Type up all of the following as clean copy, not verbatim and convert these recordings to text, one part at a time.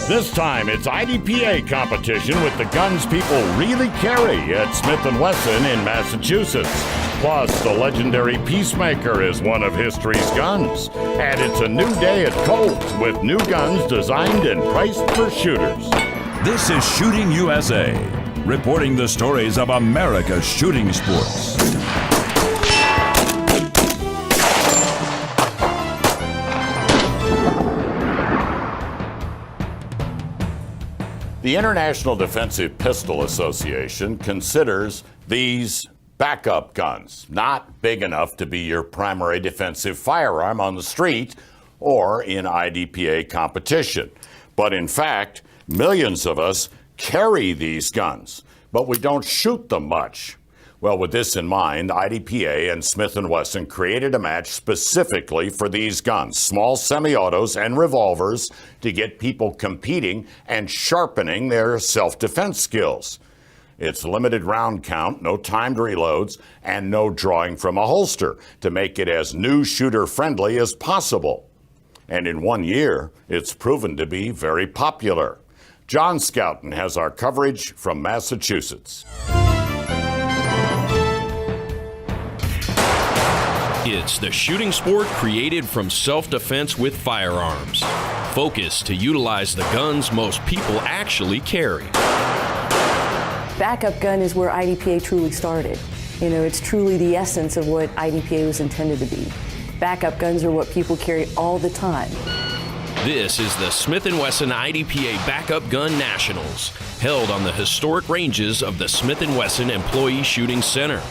This time, it's IDPA competition with the guns people really carry at Smith & Wesson in Massachusetts. Plus, the legendary Peacemaker is one of history's guns. And it's a new day at Colts with new guns designed and priced for shooters. This is Shooting USA, reporting the stories of America's shooting sports. The International Defensive Pistol Association considers these backup guns not big enough to be your primary defensive firearm on the street or in IDPA competition. But in fact, millions of us carry these guns, but we don't shoot them much. Well, with this in mind, IDPA and Smith & Wesson created a match specifically for these guns, small semi-autos and revolvers, to get people competing and sharpening their self-defense skills. It's limited round count, no timed reloads, and no drawing from a holster to make it as new shooter-friendly as possible. And in 1 year, it's proven to be very popular. John Scouten has our coverage from Massachusetts. It's the shooting sport created from self-defense with firearms, focused to utilize the guns most people actually carry. Backup gun is where IDPA truly started. You know, it's truly the essence of what IDPA was intended to be. Backup guns are what people carry all the time. This is the Smith & Wesson IDPA Backup Gun Nationals, held on the historic ranges of the Smith & Wesson Employee Shooting Center.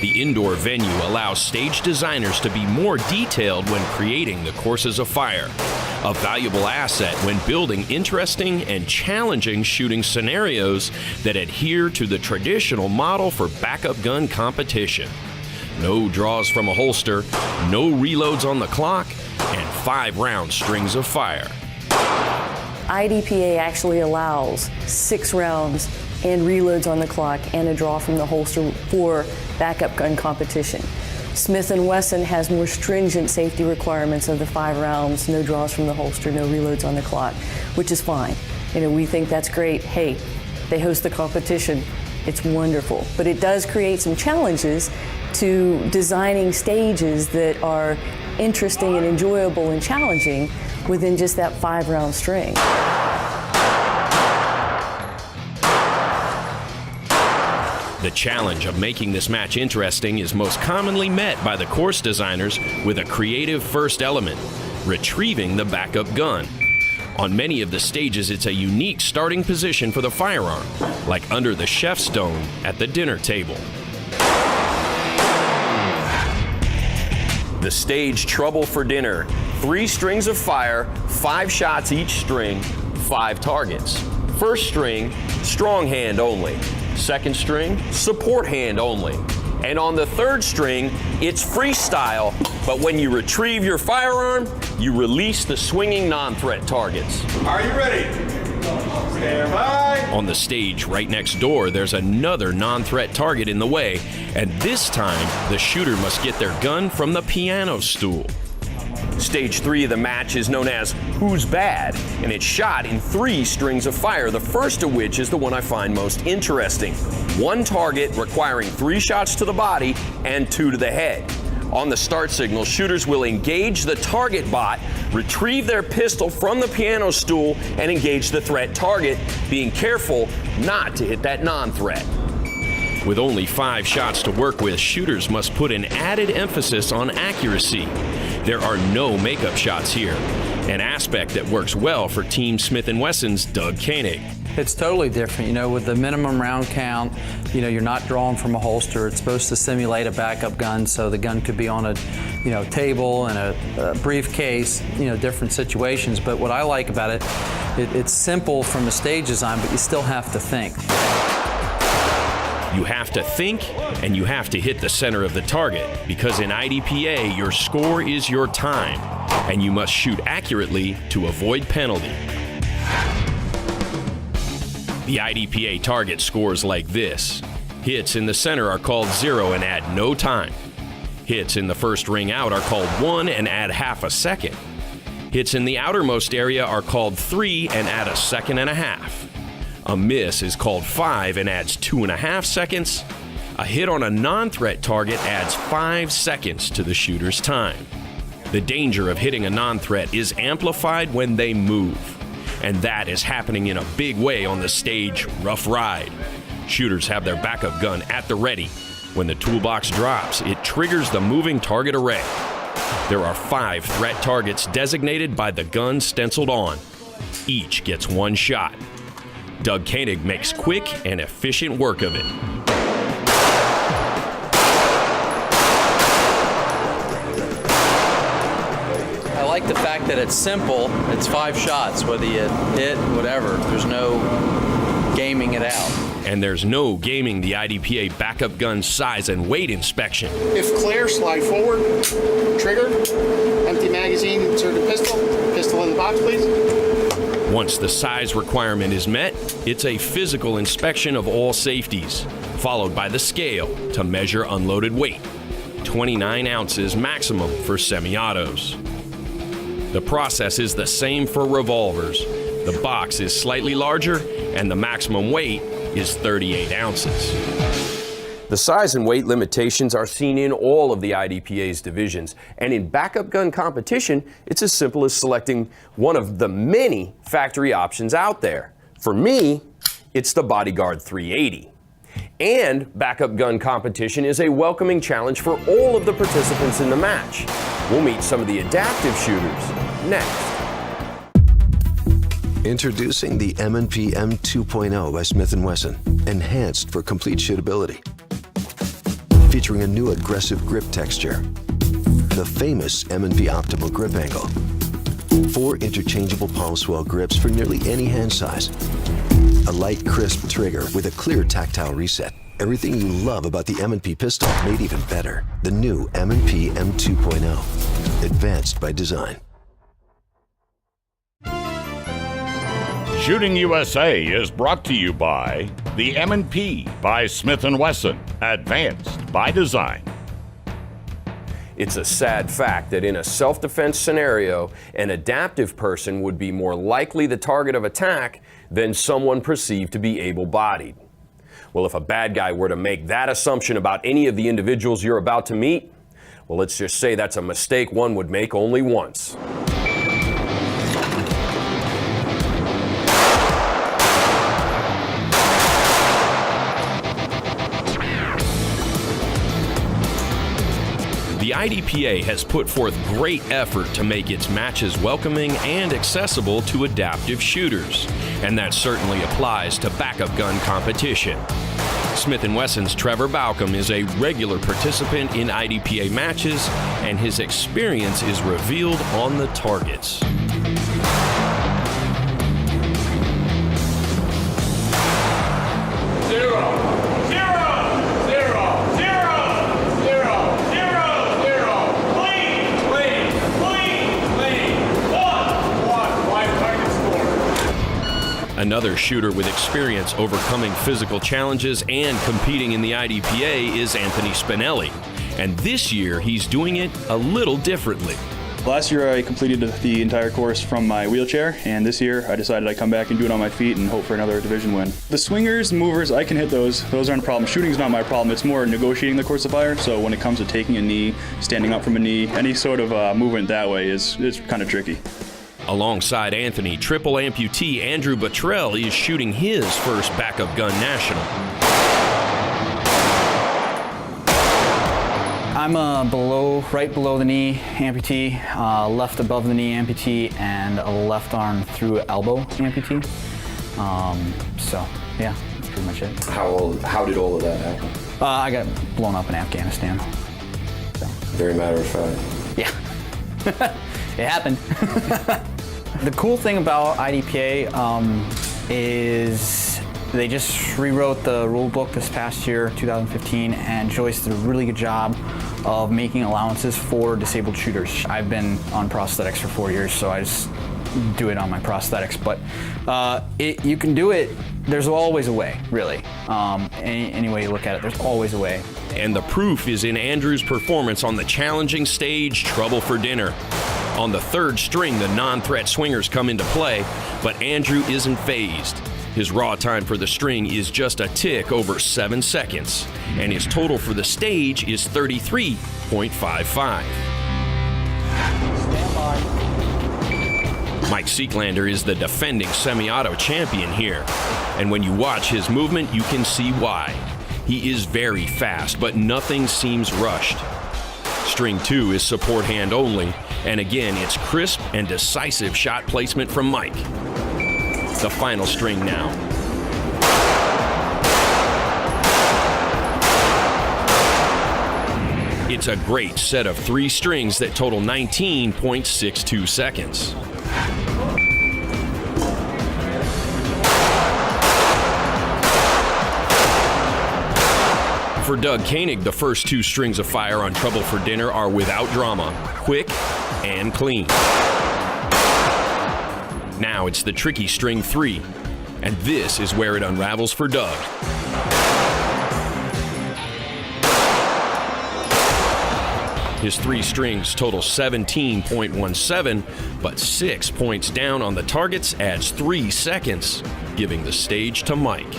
The indoor venue allows stage designers to be more detailed when creating the courses of fire, a valuable asset when building interesting and challenging shooting scenarios that adhere to the traditional model for backup gun competition. No draws from a holster, no reloads on the clock, and 5-round strings of fire. IDPA actually allows 6 rounds and reloads on the clock and a draw from the holster for backup gun competition. Smith & Wesson has more stringent safety requirements of the 5 rounds, no draws from the holster, no reloads on the clock, which is fine. You know, we think that's great. Hey, they host the competition. It's wonderful. But it does create some challenges to designing stages that are interesting and enjoyable and challenging within just that 5-round string. The challenge of making this match interesting is most commonly met by the course designers with a creative first element, retrieving the backup gun. On many of the stages, it's a unique starting position for the firearm, like under the chef's dome at the dinner table. The stage Trouble for Dinner. 3 strings of fire, 5 shots each string, 5 targets. First string, strong hand only. Second string, support hand only. And on the third string, it's freestyle, but when you retrieve your firearm, you release the swinging non-threat targets. Are you ready? Stand by. On the stage right next door, there's another non-threat target in the way, and this time, the shooter must get their gun from the piano stool. Stage 3 of the match is known as Who's Bad, and it's shot in 3 strings of fire, the first of which is the one I find most interesting. 1 target requiring 3 shots to the body and 2 to the head. On the start signal, shooters will engage the target bot, retrieve their pistol from the piano stool, and engage the threat target, being careful not to hit that non-threat. With only 5 shots to work with, shooters must put an added emphasis on accuracy. There are no makeup shots here, an aspect that works well for Team Smith & Wesson's Doug Koenig. It's totally different, you know, with the minimum round count, you know, you're not drawing from a holster. It's supposed to simulate a backup gun, so the gun could be on a, you know, table and a briefcase, you know, different situations. But what I like about it, it's simple from the stage design, but you still have to think. You have to think, and you have to hit the center of the target, because in IDPA, your score is your time, and you must shoot accurately to avoid penalty. The IDPA target scores like this. Hits in the center are called 0 and add no time. Hits in the first ring out are called 1 and add half a second. Hits in the outermost area are called 3 and add 1.5 seconds. A miss is called 5 and adds 2.5 seconds. A hit on a non-threat target adds 5 seconds to the shooter's time. The danger of hitting a non-threat is amplified when they move, and that is happening in a big way on the stage Rough Ride. Shooters have their backup gun at the ready. When the toolbox drops, it triggers the moving target array. There are 5 threat targets designated by the gun stenciled on. Each gets 1 shot. Doug Koenig makes quick and efficient work of it. I like the fact that it's simple. It's 5 shots, whether you hit, whatever. There's no gaming it out. And there's no gaming the IDPA backup gun size and weight inspection. If clear, slide forward, trigger, empty magazine, insert the pistol in the box, please. Once the size requirement is met, it's a physical inspection of all safeties, followed by the scale to measure unloaded weight, 29 ounces maximum for semi-autos. The process is the same for revolvers. The box is slightly larger, and the maximum weight is 38 ounces. The size and weight limitations are seen in all of the IDPA's divisions, and in backup gun competition, it's as simple as selecting one of the many factory options out there. For me, it's the Bodyguard 380. And backup gun competition is a welcoming challenge for all of the participants in the match. We'll meet some of the adaptive shooters next. Introducing the M&P M2.0 by Smith & Wesson, enhanced for complete shootability. Featuring a new aggressive grip texture, the famous M&P optimal grip angle, 4 interchangeable palm swell grips for nearly any hand size, a light, crisp trigger with a clear tactile reset. Everything you love about the M&P pistol made even better. The new M&P M2.0, advanced by design. Shooting USA is brought to you by the M&P by Smith & Wesson, advanced by design. It's a sad fact that in a self-defense scenario, an adaptive person would be more likely the target of attack than someone perceived to be able-bodied. Well, if a bad guy were to make that assumption about any of the individuals you're about to meet, well, let's just say that's a mistake one would make only once. The IDPA has put forth great effort to make its matches welcoming and accessible to adaptive shooters, and that certainly applies to backup gun competition. Smith & Wesson's Trevor Baucom is a regular participant in IDPA matches, and his experience is revealed on the targets. Another shooter with experience overcoming physical challenges and competing in the IDPA is Anthony Spinelli. And this year, he's doing it a little differently. Last year, I completed the entire course from my wheelchair, and this year, I decided I'd come back and do it on my feet and hope for another division win. The swingers, movers, I can hit those. Those aren't a problem. Shooting's not my problem. It's more negotiating the course of fire. So when it comes to taking a knee, standing up from a knee, any sort of movement that way is kind of tricky. Alongside Anthony, triple amputee Andrew Buttrell is shooting his first backup gun national. I'm right below the knee amputee, left above the knee amputee, and a left arm through elbow amputee. So yeah, that's pretty much it. How did all of that happen? I got blown up in Afghanistan. So. Very matter of fact. Yeah, it happened. The cool thing about IDPA is they just rewrote the rule book this past year, 2015, and Joyce did a really good job of making allowances for disabled shooters. I've been on prosthetics for 4 years, so I just do it on my prosthetics. But you can do it. There's always a way, really. Any way you look at it, there's always a way. And the proof is in Andrew's performance on the challenging stage Trouble for Dinner. On the third string, the non-threat swingers come into play, but Andrew isn't phased. His raw time for the string is just a tick over 7 seconds, and his total for the stage is 33.55. Mike Seeklander is the defending semi-auto champion here, and when you watch his movement, you can see why. He is very fast, but nothing seems rushed. String 2 is support hand only, and again, it's crisp and decisive shot placement from Mike. The final string now. It's a great set of 3 strings that total 19.62 seconds. For Doug Koenig, the first 2 strings of fire on Trouble for Dinner are without drama, quick and clean. Now it's the tricky string 3, and this is where it unravels for Doug. His 3 strings total 17.17, but 6 points down on the targets adds 3 seconds, giving the stage to Mike.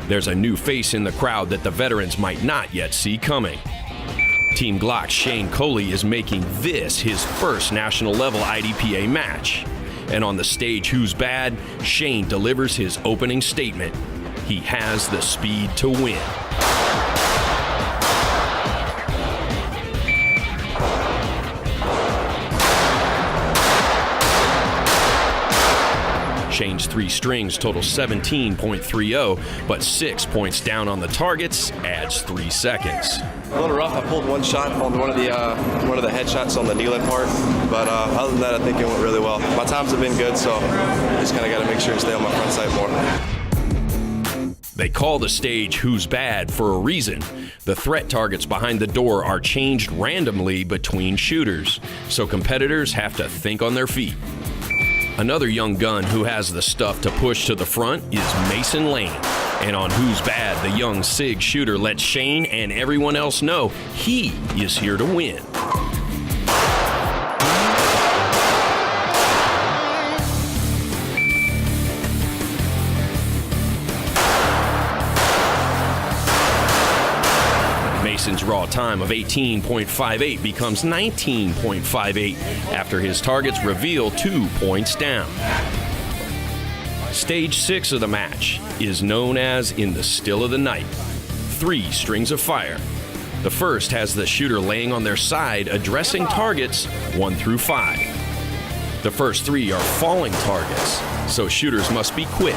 There's a new face in the crowd that the veterans might not yet see coming. Team Glock's Shane Coley is making this his first national level IDPA match. And on the stage Who's Bad, Shane delivers his opening statement. He has the speed to win. Shane's 3 strings total 17.30, but 6 points down on the targets adds 3 seconds. A little rough. I pulled one shot on one of the headshots on the kneeling part, but other than that, I think it went really well. My times have been good, so just kind of got to make sure to stay on my front sight more. They call the stage Who's Bad for a reason. The threat targets behind the door are changed randomly between shooters, so competitors have to think on their feet. Another young gun who has the stuff to push to the front is Mason Lane. And on Who's Bad, the young SIG shooter lets Shane and everyone else know he is here to win. Mason's raw time of 18.58 becomes 19.58 after his targets reveal 2 points down. Stage 6 of the match is known as In the Still of the Night. 3 strings of fire. The first has the shooter laying on their side addressing targets 1 through 5. The first 3 are falling targets, so shooters must be quick.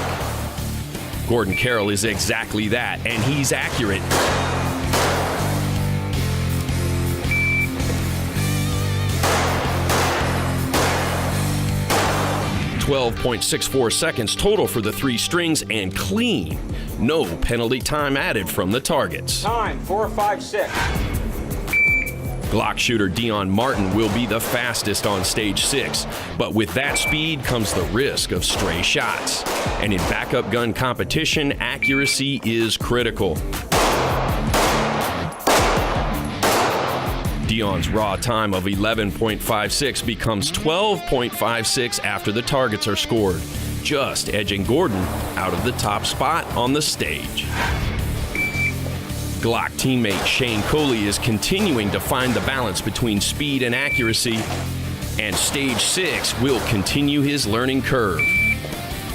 Gordon Carroll is exactly that, and he's accurate. 12.64 seconds total for the 3 strings and clean. No penalty time added from the targets. Time, 4.56. Glock shooter Dion Martin will be the fastest on stage 6, but with that speed comes the risk of stray shots. And in backup gun competition, accuracy is critical. Dion's raw time of 11.56 becomes 12.56 after the targets are scored, just edging Gordon out of the top spot on the stage. Glock teammate Shane Coley is continuing to find the balance between speed and accuracy, and stage 6 will continue his learning curve.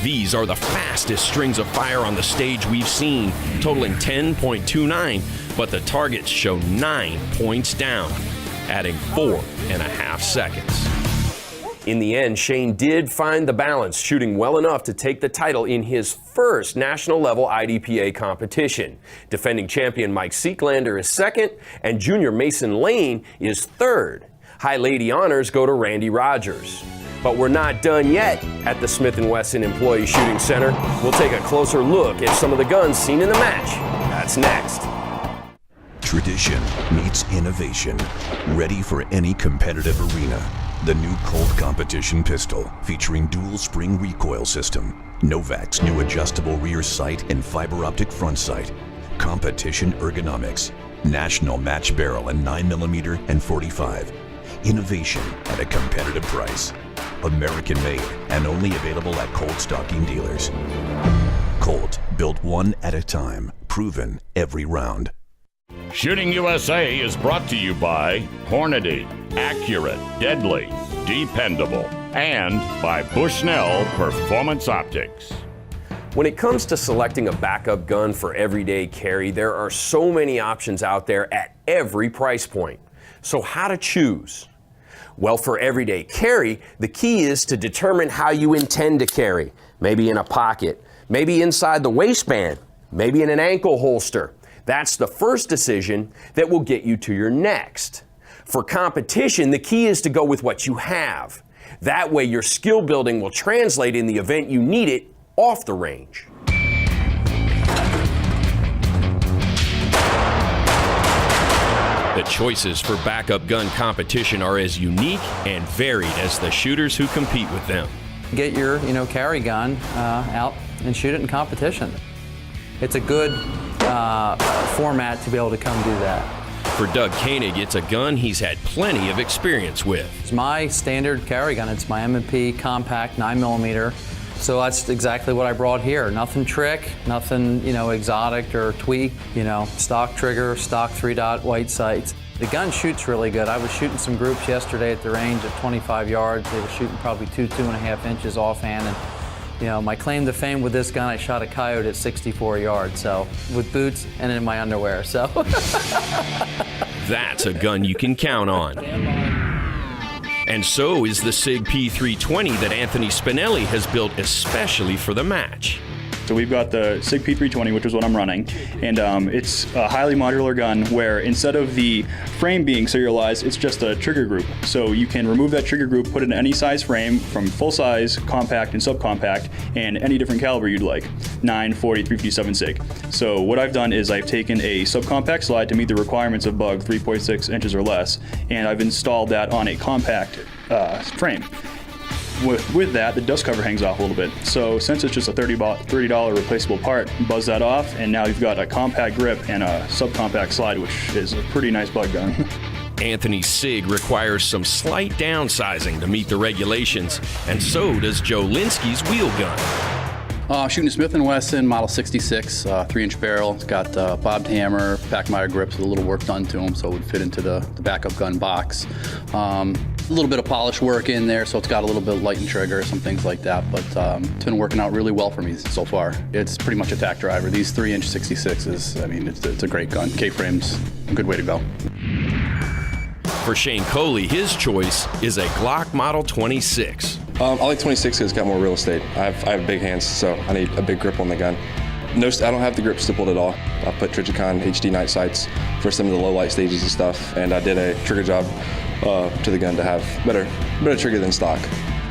These are the fastest strings of fire on the stage we've seen, totaling 10.29, but the targets show 9 points down, adding 4.5 seconds. In the end, Shane did find the balance, shooting well enough to take the title in his first national-level IDPA competition. Defending champion Mike Seeklander is second, and junior Mason Lane is third. High Lady honors go to Randy Rogers. But we're not done yet at the Smith & Wesson Employee Shooting Center. We'll take a closer look at some of the guns seen in the match. That's next. Tradition meets innovation. Ready for any competitive arena. The new Colt Competition pistol, featuring dual spring recoil system, Novak's new adjustable rear sight and fiber optic front sight, competition ergonomics, national match barrel in 9mm and 45, Innovation at a competitive price. American made and only available at Colt stocking dealers. Colt, built one at a time, proven every round. Shooting USA is brought to you by Hornady, accurate, deadly, dependable, and by Bushnell Performance Optics. When it comes to selecting a backup gun for everyday carry, there are so many options out there at every price point. So how to choose? Well, for everyday carry, the key is to determine how you intend to carry. Maybe in a pocket, maybe inside the waistband, maybe in an ankle holster. That's the first decision that will get you to your next. For competition, the key is to go with what you have. That way your skill building will translate in the event you need it off the range. The choices for backup gun competition are as unique and varied as the shooters who compete with them. Get your, carry gun out and shoot it in competition. It's a good format to be able to come do that. For Doug Koenig, it's a gun he's had plenty of experience with. It's my standard carry gun. It's my M&P compact 9mm. So that's exactly what I brought here. Nothing trick, nothing, exotic or tweak. Stock trigger, stock 3-dot white sights. The gun shoots really good. I was shooting some groups yesterday at the range at 25 yards. They were shooting probably 2.5 inches offhand. And my claim to fame with this gun, I shot a coyote at 64 yards. So with boots and in my underwear. So that's a gun you can count on. And so is the SIG P320 that Anthony Spinelli has built especially for the match. So we've got the SIG P320, which is what I'm running, and it's a highly modular gun where instead of the frame being serialized, it's just a trigger group. So you can remove that trigger group, put it in any size frame from full size, compact, and subcompact, and any different caliber you'd like, 9, 40, 357 SIG. So what I've done is I've taken a subcompact slide to meet the requirements of Bug 3.6 inches or less, and I've installed that on a compact frame. With that, the dust cover hangs off a little bit. So since it's just a $30 replaceable part, buzz that off, and now you've got a compact grip and a subcompact slide, which is a pretty nice bug gun. Anthony's SIG requires some slight downsizing to meet the regulations, and so does Joe Linsky's wheel gun. Shooting a Smith & Wesson Model 66, 3-inch barrel. It's got bobbed hammer, Pachmeyer grips with a little work done to them, so it would fit into the backup gun box. A little bit of polish work in there, so it's got a little bit of light and trigger, some things like that, but it's been working out really well for me so far. It's pretty much a tack driver. These 3-inch 66s, it's a great gun. K-frame's a good way to go. For Shane Coley, his choice is a Glock Model 26. I like 26 because it's got more real estate. I have big hands, so I need a big grip on the gun. No, I don't have the grip stippled at all. I put Trijicon HD night sights for some of the low light stages and stuff, and I did a trigger job to the gun to have better trigger than stock.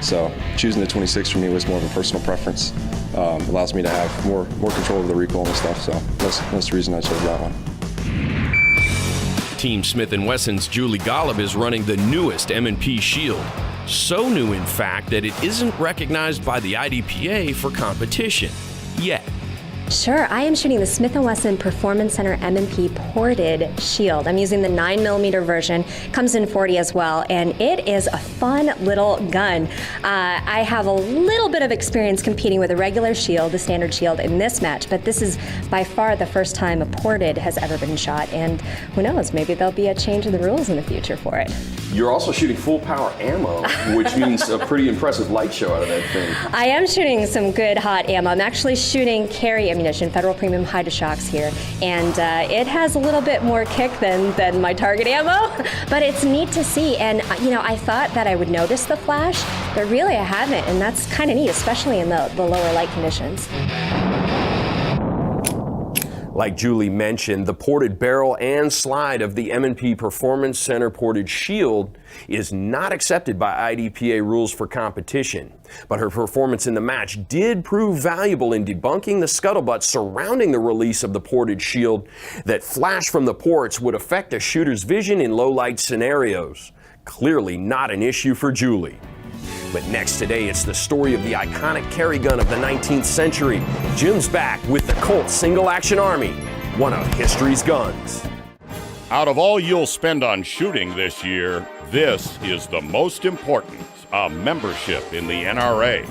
So choosing the 26 for me was more of a personal preference. Allows me to have more control of the recoil and stuff, so that's the reason I chose that one. Team Smith & Wesson's Julie Golub is running the newest M&P Shield. So new, in fact, that it isn't recognized by the IDPA for competition yet. Sure, I am shooting the Smith & Wesson Performance Center M&P ported shield. I'm using the 9mm version, comes in 40 as well, and it is a fun little gun. I have a little bit of experience competing with a regular shield, the standard shield, in this match, but this is by far the first time a ported has ever been shot, and who knows, maybe there'll be a change in the rules in the future for it. You're also shooting full power ammo, which means a pretty impressive light show out of that thing. I am shooting some good hot ammo. I'm actually shooting carry ammunition, Federal Premium Hydra-Shocks here, and it has a little bit more kick than my target ammo, but it's neat to see. And I thought that I would notice the flash, but really I haven't, and that's kind of neat, especially in the lower light conditions. Like Julie mentioned, the ported barrel and slide of the M&P Performance Center ported shield is not accepted by IDPA rules for competition. But her performance in the match did prove valuable in debunking the scuttlebutt surrounding the release of the ported shield that flash from the ports would affect a shooter's vision in low light scenarios. Clearly not an issue for Julie. But next today, it's the story of the iconic carry gun of the 19th century. Jim's back with the Colt Single Action Army, one of history's guns. Out of all you'll spend on shooting this year, this is the most important, a membership in the NRA.